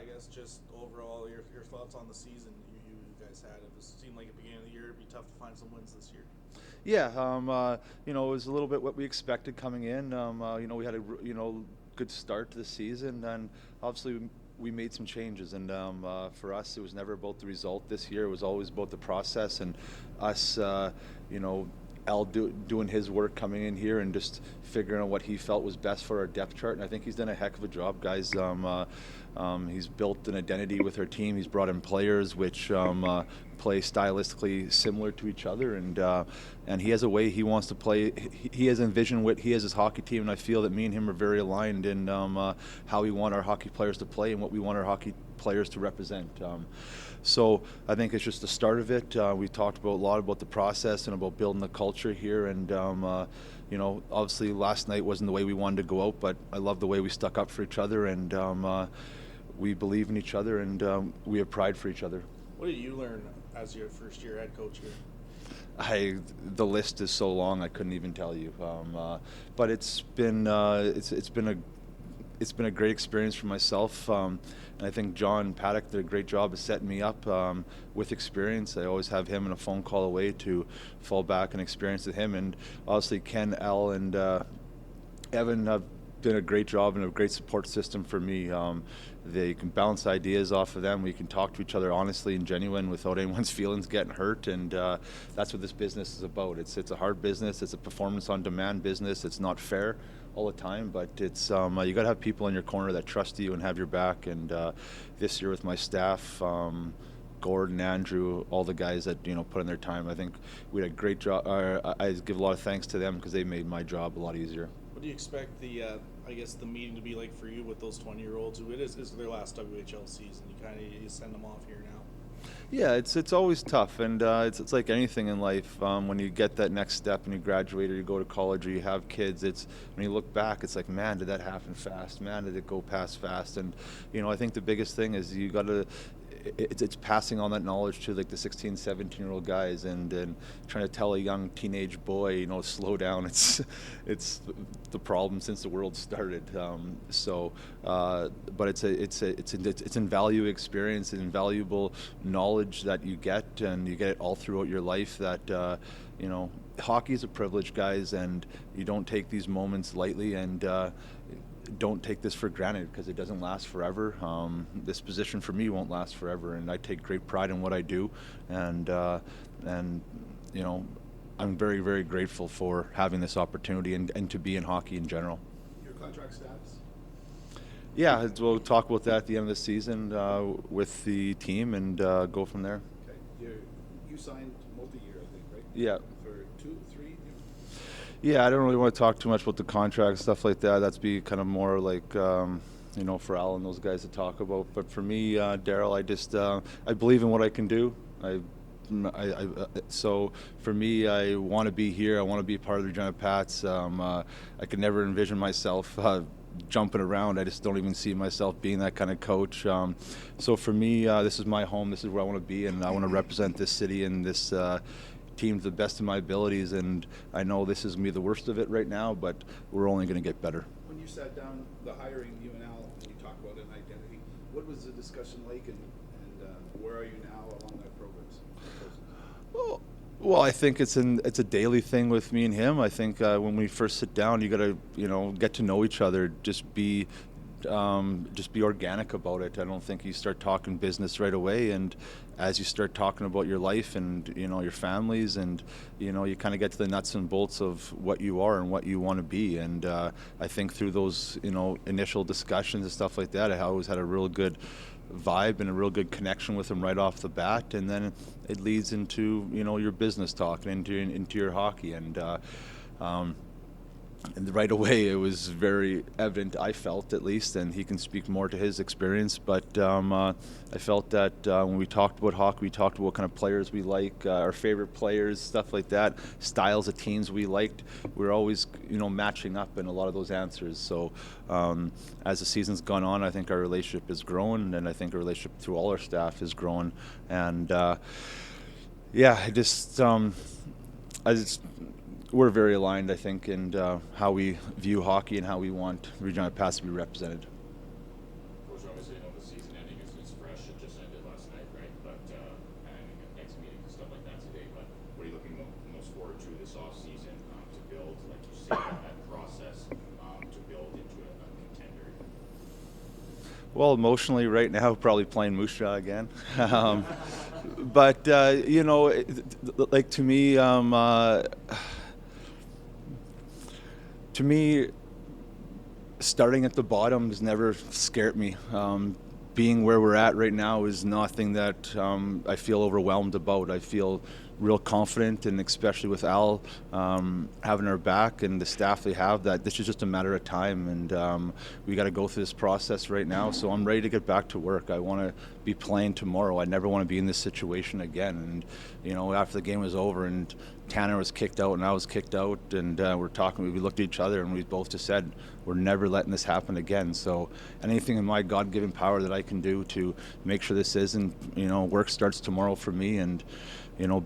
I guess just overall your thoughts on the season you guys had. It seemed like at the beginning of the year it'd be tough to find some wins this year. Yeah, it was a little bit what we expected coming in. We had a good start to the season, and obviously we made some changes. And for us, it was never about the result this year. It was always about the process and us. Al doing his work coming in here and just figuring out what he felt was best for our depth chart. And I think he's done a heck of a job, guys. He's built an identity with our team. He's brought in players which play stylistically similar to each other, and he has a way he wants to play. He has envisioned what he has his hockey team, and I feel that me and him are very aligned in how we want our hockey players to play and what we want our hockey players to represent. So I think it's just the start of it. We talked a lot about the process and about building the culture here, and obviously last night wasn't the way we wanted to go out, but I love the way we stuck up for each other, and we believe in each other, and we have pride for each other. What did you learn as your first year head coach here? The list is so long I couldn't even tell you, but it's been a great experience for myself, and I think John Paddock did a great job of setting me up with experience. I always have him in a phone call away to fall back and experience with him, and obviously Ken, Al, and Evan have done a great job and a great support system for me. They can bounce ideas off of them. We can talk to each other honestly and genuine without anyone's feelings getting hurt, and that's what this business is about. It's a hard business. It's a performance on demand business. It's not fair all the time, but it's you got to have people in your corner that trust you and have your back. And this year with my staff, Gordon, Andrew, all the guys that put in their time, I think we had a great job. I give a lot of thanks to them because they made my job a lot easier. What do you expect the meeting to be like for you with those 20-year-olds who is their last WHL season? You send them off here now. Yeah, it's always tough, and it's like anything in life. When you get that next step and you graduate or you go to college or you have kids, it's when you look back, it's like, man, did that happen fast? Man, did it go past fast? And I think the biggest thing is you got to. It's passing on that knowledge to like the 16, 17-year-old guys, and trying to tell a young teenage boy, slow down. It's the problem since the world started. But it's invaluable experience and invaluable knowledge that you get, and you get it all throughout your life. That hockey is a privilege, guys, and you don't take these moments lightly, and don't take this for granted because it doesn't last forever. This position for me won't last forever, and I take great pride in what I do, and I'm very, very grateful for having this opportunity and to be in hockey in general. Your contract status? Yeah, we'll talk about that at the end of the season with the team and go from there. Okay, you signed multi-year, I think, right? Yeah. For 2, 3? Yeah, I don't really want to talk too much about the contract, stuff like that. That's be kind of more like, for Al and those guys to talk about. But for me, Daryl, I believe in what I can do. So for me, I want to be here. I want to be part of the Regina Pats. I could never envision myself jumping around. I just don't even see myself being that kind of coach. So for me, this is my home. This is where I want to be, and I want to represent this city and this team to the best of my abilities, and I know this is going to be the worst of it right now, but we're only going to get better. When you sat down, the hiring, you and Al, and you talked about an identity, what was the discussion like, and where are you now along that process? Well, I think it's a daily thing with me and him. I think when we first sit down, you got to get to know each other. Just be organic about it. I don't think you start talking business right away, and as you start talking about your life and your families, and you kind of get to the nuts and bolts of what you are and what you want to be. And I think through those initial discussions and stuff like that, I always had a real good vibe and a real good connection with him right off the bat, and then it leads into your business talk and into your hockey, and right away it was very evident, I felt at least, and he can speak more to his experience, but I felt that when we talked about hockey, we talked about what kind of players we like, our favorite players, stuff like that, styles of teams we liked. We were always matching up in a lot of those answers. So as the season's gone on, I think our relationship has grown, and I think our relationship through all our staff has grown, and we're very aligned, I think, in how we view hockey and how we want Regina Pats to be represented. Coach, obviously, the season ending and next meetings and stuff like that today, but what are you looking most forward to this off season to build, like you say, that process to build into a contender? Well, emotionally right now, probably playing Moose Jaw again. But, like to me, starting at the bottom has never scared me. Being where we're at right now is nothing that I feel overwhelmed about. I feel real confident, and especially with Al having our back and the staff they have, that this is just a matter of time, and we got to go through this process right now. So I'm ready to get back to work. I want to be playing tomorrow. I never want to be in this situation again. And after the game was over and Tanner was kicked out and I was kicked out, and we're talking, we looked at each other and we both just said, we're never letting this happen again. So anything in my God-given power that I can do to make sure this isn't, work starts tomorrow for me, and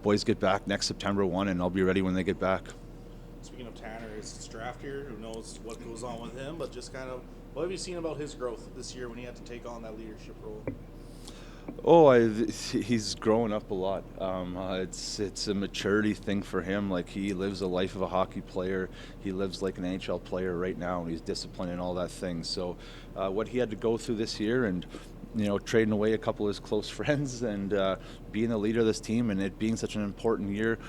boys get back next September 1, and I'll be ready when they get back. Speaking of Tanner, is draft here. Who knows what goes on with him? But just kind of, what have you seen about his growth this year when he had to take on that leadership role? He's growing up a lot. It's a maturity thing for him. Like, he lives a life of a hockey player. He lives like an NHL player right now, and he's disciplined and all that thing. So what he had to go through this year, and trading away a couple of his close friends, and being the leader of this team, and it being such an important year,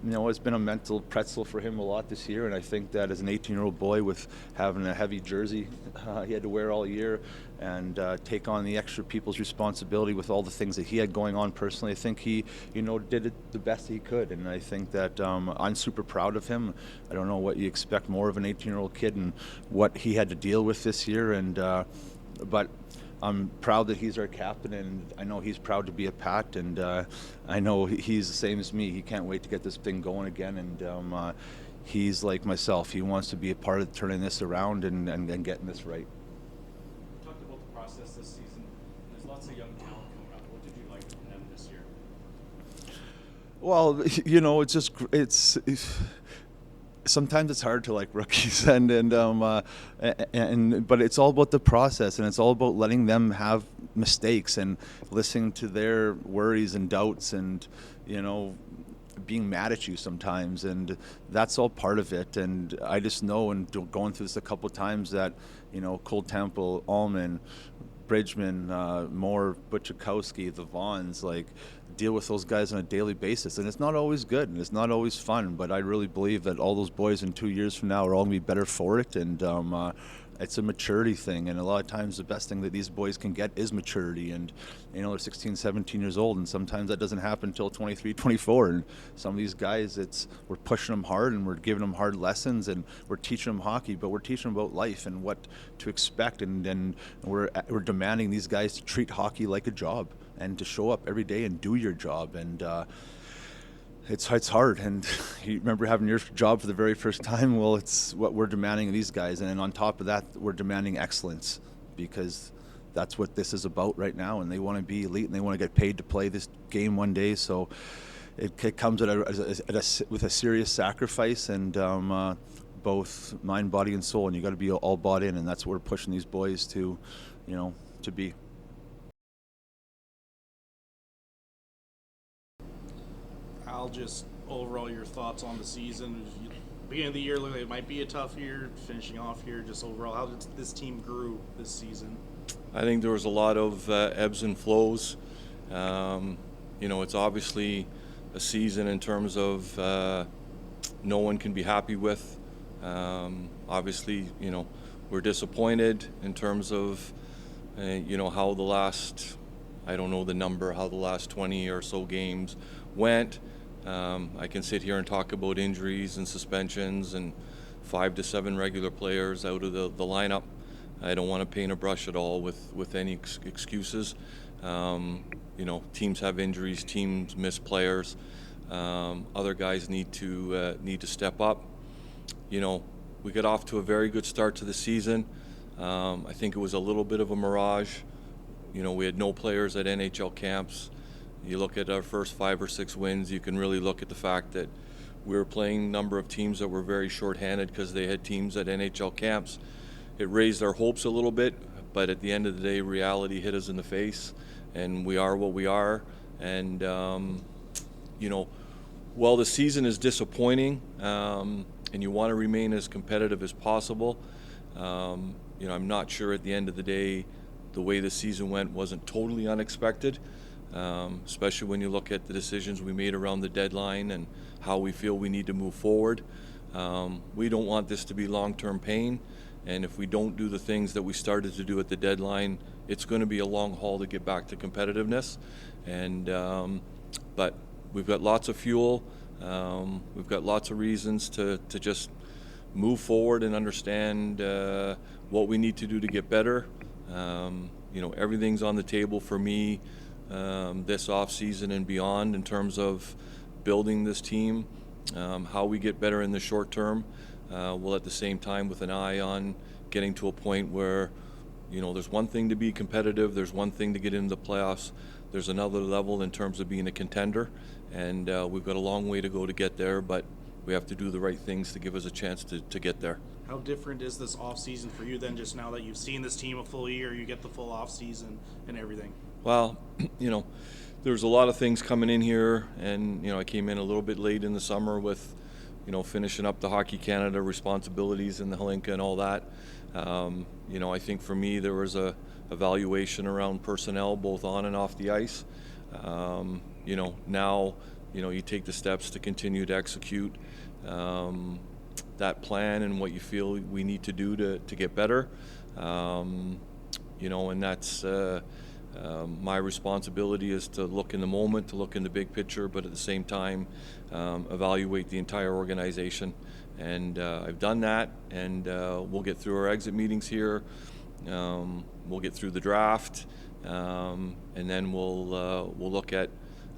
it's been a mental pretzel for him a lot this year. And I think that as an 18-year-old boy with having a heavy jersey he had to wear all year, and take on the extra people's responsibility with all the things that he had going on personally, I think he, did it the best he could. And I think that I'm super proud of him. I don't know what you expect more of an 18-year-old kid and what he had to deal with this year. And but I'm proud that he's our captain, and I know he's proud to be a Pat, and I know he's the same as me. He can't wait to get this thing going again, and he's like myself. He wants to be a part of turning this around and getting this right. You talked about the process this season. There's lots of young talent coming up. What did you like from them this year? Well, sometimes it's hard to like rookies, but it's all about the process, and it's all about letting them have mistakes and listening to their worries and doubts, and being mad at you sometimes, and that's all part of it. And I just know, and going through this a couple of times, that Cole Temple, Allman, Bridgman, Moore, Butchikowski, the Vaughns, deal with those guys on a daily basis, and it's not always good and it's not always fun, but I really believe that all those boys in 2 years from now are all going to be better for it. And it's a maturity thing, and a lot of times the best thing that these boys can get is maturity. And they're 16, 17 years old, and sometimes that doesn't happen until 23, 24. And some of these guys, we're pushing them hard, and we're giving them hard lessons, and we're teaching them hockey, but we're teaching them about life and what to expect, and we're demanding these guys to treat hockey like a job and to show up every day and do your job. And it's hard, and you remember having your job for the very first time. Well, it's what we're demanding of these guys, and then on top of that, we're demanding excellence, because that's what this is about right now, and they want to be elite, and they want to get paid to play this game one day. So it comes with a serious sacrifice, and both mind, body, and soul, and you got to be all bought in, and that's what we're pushing these boys to be. Al, just overall your thoughts on the season. Beginning of the year looked like it might be a tough year. Finishing off here, just overall, how did this team grew this season? I think there was a lot of ebbs and flows. It's obviously a season in terms of no one can be happy with. Obviously, we're disappointed in terms of how the last, I don't know the number, how the last 20 or so games went. I can sit here and talk about injuries and suspensions and 5 to 7 regular players out of the lineup. I don't want to paint a brush at all with any excuses. Teams have injuries, teams miss players. Other guys need to step up. We got off to a very good start to the season. I think it was a little bit of a mirage. We had no players at NHL camps. You look at our first 5 or 6 wins, you can really look at the fact that we were playing a number of teams that were very shorthanded because they had teams at NHL camps. It raised our hopes a little bit, but at the end of the day, reality hit us in the face, and we are what we are. And while the season is disappointing, and you want to remain as competitive as possible, I'm not sure at the end of the day the way the season went wasn't totally unexpected, especially when you look at the decisions we made around the deadline and how we feel we need to move forward. We don't want this to be long-term pain, and if we don't do the things that we started to do at the deadline, it's going to be a long haul to get back to competitiveness. And but we've got lots of fuel. We've got lots of reasons to just move forward and understand what we need to do to get better. Everything's on the table for me this off season and beyond in terms of building this team, how we get better in the short term, while at the same time with an eye on getting to a point where there's one thing to be competitive, there's one thing to get into the playoffs, there's another level in terms of being a contender, and we've got a long way to go to get there, but we have to do the right things to give us a chance to get there. How different is this off season for you then, just now that you've seen this team a full year, you get the full off season and everything? Well, there's a lot of things coming in here, and I came in a little bit late in the summer with finishing up the Hockey Canada responsibilities and the Helinka and all that. I think for me there was a evaluation around personnel both on and off the ice. Now you take the steps to continue to execute that plan and what you feel we need to do to get better. And that's my responsibility is to look in the moment, to look in the big picture, but at the same time evaluate the entire organization. And I've done that, and we'll get through our exit meetings here. We'll get through the draft, and then we'll look at.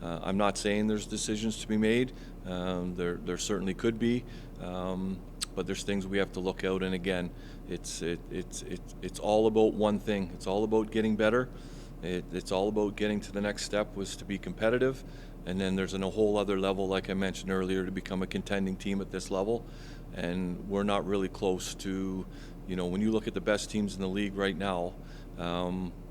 I'm not saying there's decisions to be made. There certainly could be, but there's things we have to look out. And again, it's all about one thing. It's all about getting better. It's all about getting to the next step, was to be competitive, and then there's a whole other level, like I mentioned earlier, to become a contending team at this level. And we're not really close to, when you look at the best teams in the league right now,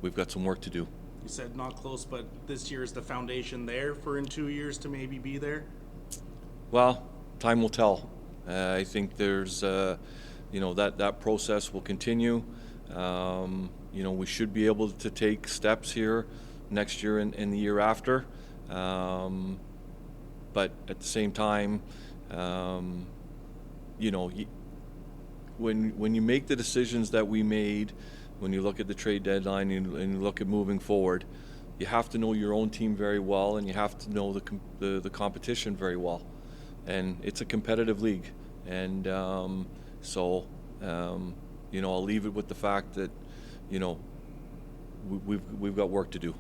we've got some work to do. You said not close, but this year is the foundation there for in 2 years to maybe be there? Well, time will tell. I think there's, that process will continue. We should be able to take steps here next year and the year after. But at the same time, when you make the decisions that we made, when you look at the trade deadline and you look at moving forward, you have to know your own team very well, and you have to know the competition very well. And it's a competitive league. And I'll leave it with the fact that, we've got work to do.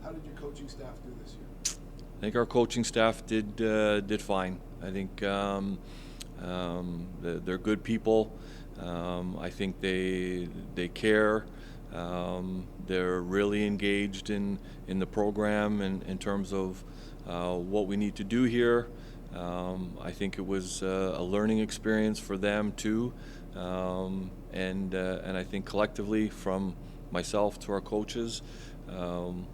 How did your coaching staff do this year? I think our coaching staff did fine. I think they're good people. I think they care. They're really engaged in the program and in terms of what we need to do here. I think it was a learning experience for them too, and I think collectively, from myself to our coaches,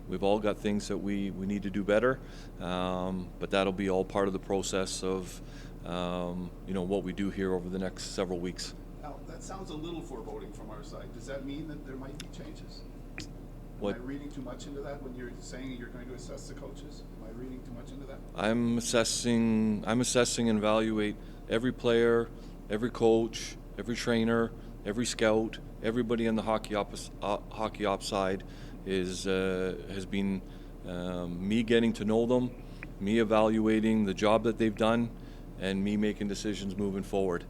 we've all got things that we need to do better, but that'll be all part of the process of what we do here over the next several weeks. Now, that sounds a little foreboding from our side. Does that mean that there might be changes? What? Am I reading too much into that when you're saying you're going to assess the coaches? Am I reading too much into that? I'm assessing and evaluate every player, every coach, every trainer, every scout, everybody on the hockey ops side has been me getting to know them, me evaluating the job that they've done, and me making decisions moving forward.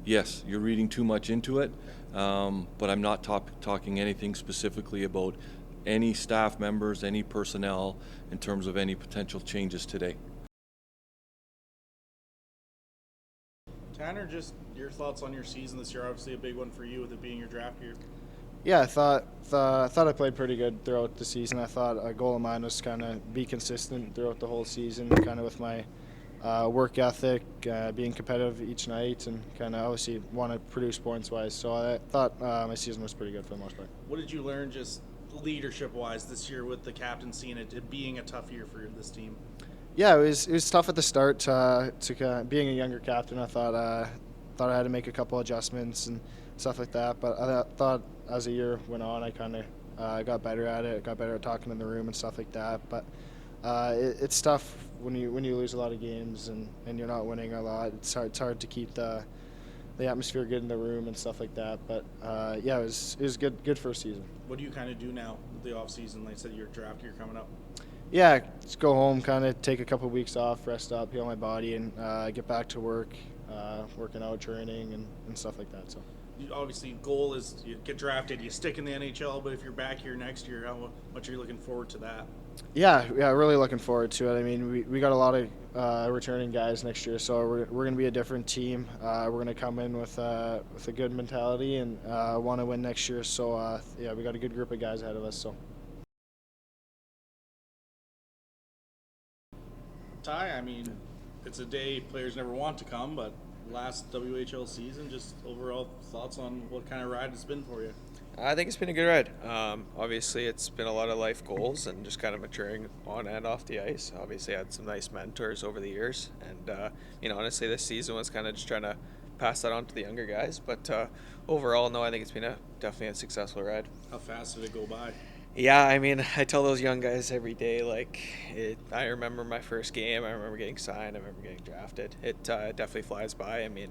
Yes, you're reading too much into it, but I'm not talking anything specifically about any staff members, any personnel, in terms of any potential changes today. Tanner, just your thoughts on your season this year. Obviously a big one for you with it being your draft year. Yeah, I thought I played pretty good throughout the season. I thought a goal of mine was kind of be consistent throughout the whole season, kind of with my work ethic, being competitive each night, and kind of obviously want to produce points-wise. So I thought my season was pretty good for the most part. What did you learn just leadership-wise this year with the captaincy and it being a tough year for this team? Yeah, it was tough at the start. Being a younger captain, I thought I had to make a couple adjustments and stuff like that. But I thought as the year went on, I kind of got better at it. Got better at talking in the room and stuff like that. But it's tough when you lose a lot of games and you're not winning a lot. It's hard to keep the atmosphere good in the room and stuff like that. But yeah, it was good first season. What do you kind of do now with the off season? Like I said, your draft year coming up. Yeah, just go home, kind of take a couple of weeks off, rest up, heal my body, and get back to work, working out, training, and stuff like that. So. Obviously, goal is you get drafted, you stick in the NHL. But if you're back here next year, how much are you looking forward to that? Yeah, really looking forward to it. I mean, we got a lot of returning guys next year, so we're going to be a different team. We're going to come in with a good mentality and want to win next year. So yeah, we got a good group of guys ahead of us. So. Ty, I mean, it's a day players never want to come, but last WHL season, just overall thoughts on what kind of ride it's been for you? I think it's been a good ride. Obviously, it's been a lot of life goals and just kind of maturing on and off the ice. Obviously, I had some nice mentors over the years, and honestly, this season was kind of just trying to pass that on to the younger guys. But overall, no, I think it's been definitely a successful ride. How fast did it go by? Yeah, I mean, I tell those young guys every day, I remember my first game, I remember getting signed, I remember getting drafted. It definitely flies by. I mean,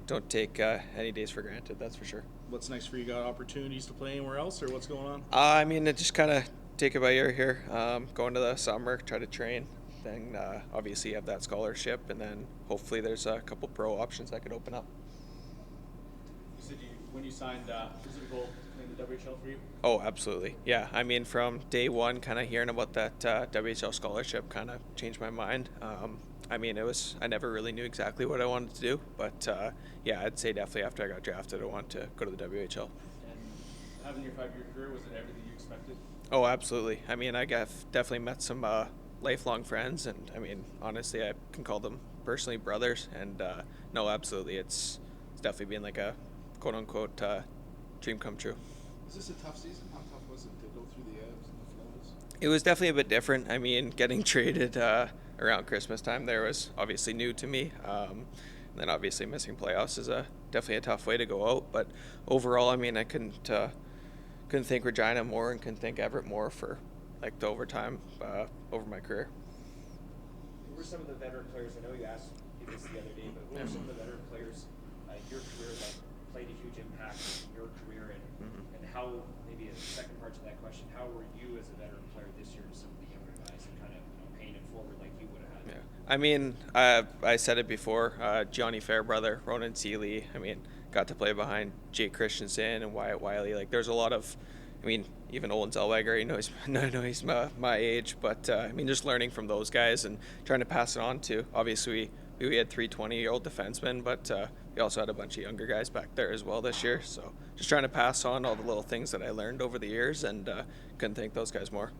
don't take any days for granted, that's for sure. What's next for you? Got opportunities to play anywhere else, or what's going on? I mean, just kind of take it by ear here, go into the summer, try to train, then obviously you have that scholarship, and then hopefully there's a couple pro options that could open up. You said when you signed, was it a goal in the WHL for you? Oh, absolutely. Yeah, I mean, from day one, kind of hearing about that WHL scholarship kind of changed my mind. I mean, I never really knew exactly what I wanted to do, but yeah, I'd say definitely after I got drafted, I wanted to go to the WHL. And having your 5-year career, was it everything you expected? Oh, absolutely. I mean, I definitely met some lifelong friends, and I mean, honestly, I can call them personally brothers, and no, absolutely, it's definitely been like a quote-unquote dream come true. Was this a tough season? How tough was it to go through the ebbs and the flows? It was definitely a bit different. I mean, getting traded around Christmas time there was obviously new to me. And then obviously missing playoffs is definitely a tough way to go out. But overall, I mean, I couldn't thank Regina more and couldn't thank Everett more for like the overtime over my career. Who were some of the veteran players? I know you asked me this the other day, but who were some of the veteran players in your career that played a huge impact in your career, and how, maybe a second part to that question, how were you as a veteran player this year to some of the younger guys and kind of paying it forward like you would have had? Yeah, I mean, I said it before, Johnny Fairbrother, Ronan Seeley, I mean, got to play behind Jake Christensen and Wyatt Wiley. Like, there's a lot of, I mean, even Olin Zellweger, I know he's my age, but I mean, just learning from those guys and trying to pass it on to, obviously, we had 3 20-year-old defensemen, but we also had a bunch of younger guys back there as well this year. So just trying to pass on all the little things that I learned over the years, and couldn't thank those guys more.